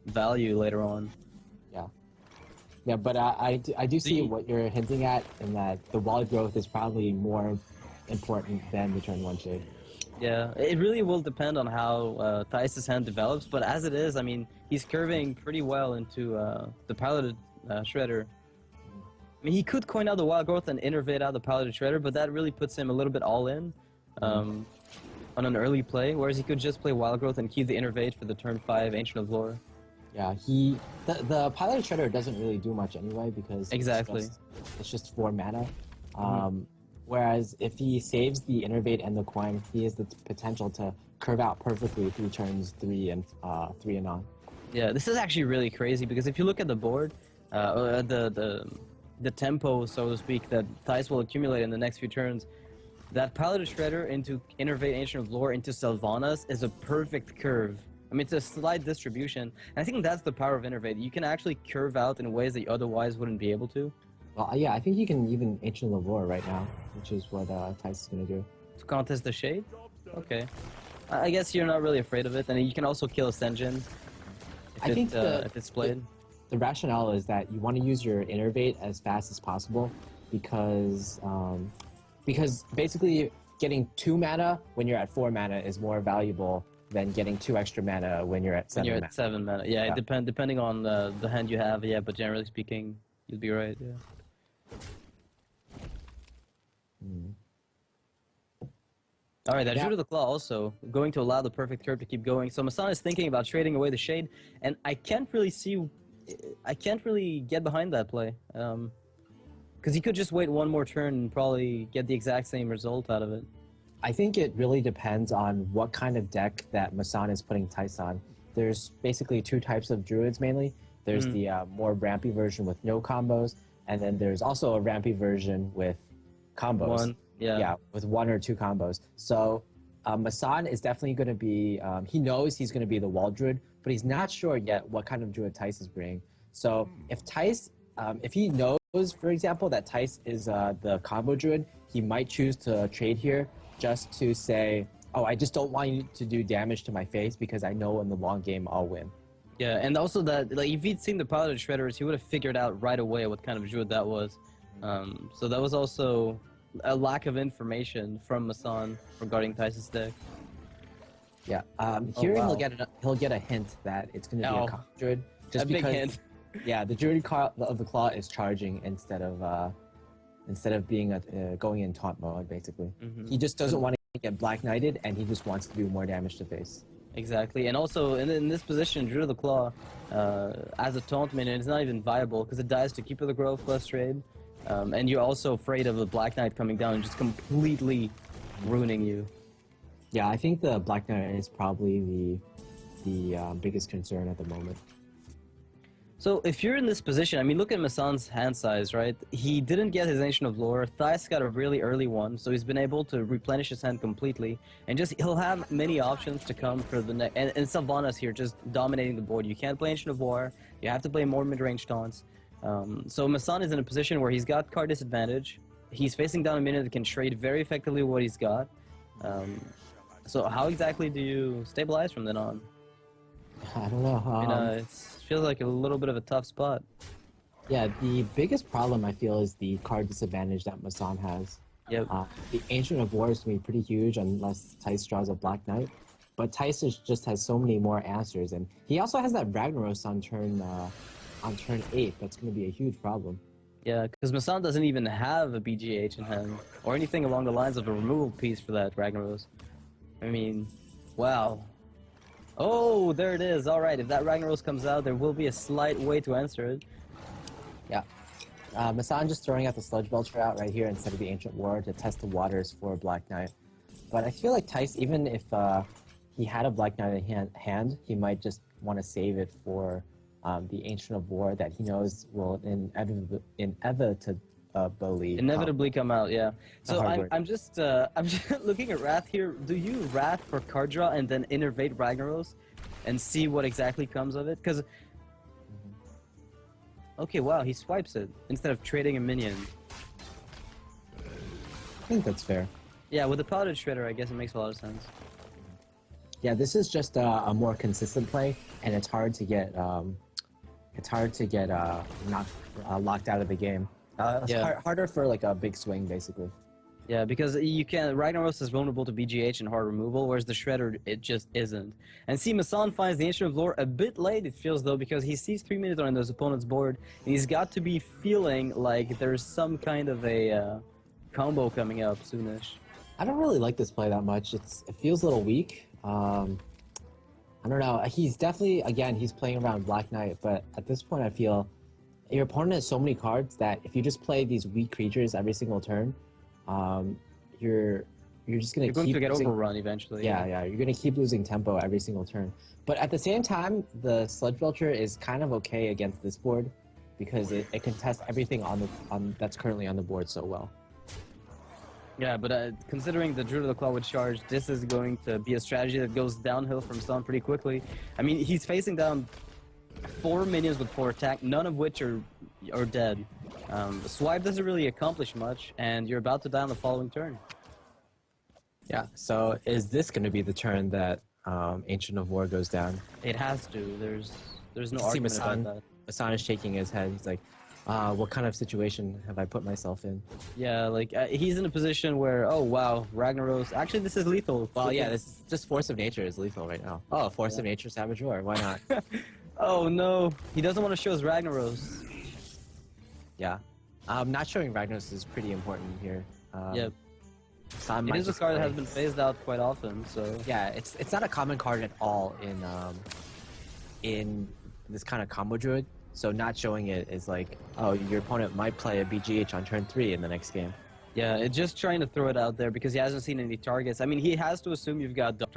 value later on. Yeah. Yeah, but I do see what you're hinting at, in that the wall growth is probably more important than the turn 1 shade. Yeah, it really will depend on how Thijs' hand develops, but as it is, I mean, he's curving pretty well into the piloted Shredder. I mean, he could coin out the Wild Growth and innervate out the piloted Shredder, but that really puts him a little bit all-in on an early play, whereas he could just play Wild Growth and keep the innervate for the turn 5 Ancient of Lore. Yeah, the piloted Shredder doesn't really do much anyway, because it's just 4 mana. Whereas if he saves the Innervate and the Coin, he has the potential to curve out perfectly through turns 3 and on. Yeah, this is actually really crazy, because if you look at the board, the tempo, so to speak, that Thijs will accumulate in the next few turns, that Piloted Shredder into Innervate Ancient of Lore into Sylvanas is a perfect curve. I mean, it's a slight distribution, and I think that's the power of Innervate. You can actually curve out in ways that you otherwise wouldn't be able to. Well, yeah, I think you can even Ancient of Lore right now, which is what Thijs is going to do. To contest the Shade? Okay. I guess you're not really afraid of it, and you can also kill Ascension if it's played. The rationale is that you want to use your Innervate as fast as possible, because basically getting 2 mana when you're at 4 mana is more valuable than getting 2 extra mana when you're at 7 mana. When you're at 7 mana, yeah. Depending on the hand you have, yeah, but generally speaking, you'd be right, yeah. Alright, that Druid of the Claw also going to allow the perfect curve to keep going. So Massan is thinking about trading away the Shade, and I can't really get behind that play. Because he could just wait one more turn and probably get the exact same result out of it. I think it really depends on what kind of deck that Massan is putting Thijs on. There's basically 2 types of Druids mainly. There's the more rampy version with no combos, and then there's also a rampy version with combos. Yeah, with 1 or 2 combos. So Massan is definitely going to be, he knows he's going to be the wall Druid, but he's not sure yet what kind of Druid Thijs is bringing. So if Thijs, if he knows, for example, that Thijs is the combo Druid, he might choose to trade here just to say, oh, I just don't want you to do damage to my face because I know in the long game I'll win. Yeah, and also that, like, if he'd seen the Piloted Shredders, he would have figured out right away what kind of Druid that was. So that was also a lack of information from Massan regarding Thijs' deck. Yeah, here he'll get a hint that it's going to be a combo Druid, just a because. Big hint. Yeah, the Druid of the Claw is charging instead of being going in taunt mode, basically. He just doesn't want to get Black Knighted, and he just wants to do more damage to face. Exactly, and also in this position, Druid of the Claw, as a taunt minion, is not even viable because it dies to Keeper of the Grove plus trade, and you're also afraid of the Black Knight coming down and just completely ruining you. Yeah, I think the Black Knight is probably the biggest concern at the moment. So if you're in this position, I mean, look at Massan's hand size, right? He didn't get his Ancient of Lore. Thijs got a really early one, so he's been able to replenish his hand completely. And he'll have many options to come for the next. And Sylvanas here just dominating the board. You can't play Ancient of War. You have to play more mid-range taunts. So Massan is in a position where he's got card disadvantage. He's facing down a minion that can trade very effectively what he's got. So how exactly do you stabilize from then on? I don't know. It feels like a little bit of a tough spot. Yeah, the biggest problem I feel is the card disadvantage that Massan has. Yep. The Ancient of War is going to be pretty huge unless Thijs draws a Black Knight. But Thijs just has so many more answers, and he also has that Ragnaros on turn 8. That's going to be a huge problem. Yeah, because Massan doesn't even have a BGH in hand, or anything along the lines of a removal piece for that Ragnaros. I mean, wow. Oh, there it is. All right, if that Ragnaros comes out, there will be a slight way to answer it. Yeah. Massan just throwing out the Sludge Belcher out right here instead of the Ancient War to test the waters for Black Knight. But I feel like Thijs, even if he had a Black Knight in hand, he might just want to save it for the Ancient of War that he knows will inevitably come out, yeah. So I'm just looking at Wrath here. Do you Wrath for card draw and then innervate Ragnaros and see what exactly comes of it? Because okay, wow, he swipes it instead of trading a minion. I think that's fair. Yeah, with the Piloted Shredder, I guess it makes a lot of sense. Yeah, this is just a more consistent play, and it's hard to get knocked locked out of the game. It's Yeah. harder for like a big swing, basically. Yeah, because you can Ragnaros is vulnerable to BGH and hard removal, whereas the Shredder it just isn't. And see, Massan finds the Ancient of Lore a bit late, it feels though, because he sees 3 minutes on his opponent's board, and he's got to be feeling like there's some kind of a combo coming up soonish. I don't really like this play that much. It feels a little weak. I don't know. He's definitely, again, he's playing around Black Knight, but at this point, I feel your opponent has so many cards that if you just play these weak creatures every single turn, you're just gonna You're going keep to get losing. overrun eventually. Yeah, you're gonna keep losing tempo every single turn. But at the same time, the Sludge Belcher is kind of okay against this board because it can test everything on that's currently on the board so well. Yeah, but considering the Druid of the Claw with charge, this is going to be a strategy that goes downhill from Sun pretty quickly. I mean, he's facing down 4 minions with 4 attack, none of which are dead. The swipe doesn't really accomplish much, and you're about to die on the following turn. Yeah. So is this going to be the turn that Ancient of War goes down? It has to. There's no See argument Massan. about that. Massan is shaking his head. He's like, what kind of situation have I put myself in? Yeah, like he's in a position where, oh wow, Ragnaros. Actually, this is lethal. Well, yeah, this is just Force of Nature is lethal right now. Oh, Force of Nature Savage Roar. Why not? Oh no, he doesn't want to show his Ragnaros. Yeah. Not showing Ragnaros is pretty important here. Yep. Massan It might is a just card that play- has been phased out quite often, so Yeah, it's not a common card at all in this kind of combo druid. So not showing it is like, oh, your opponent might play a BGH on turn 3 in the next game. yeah, it's just trying to throw it out there because he hasn't seen any targets. I mean, he has to assume you've got Doctor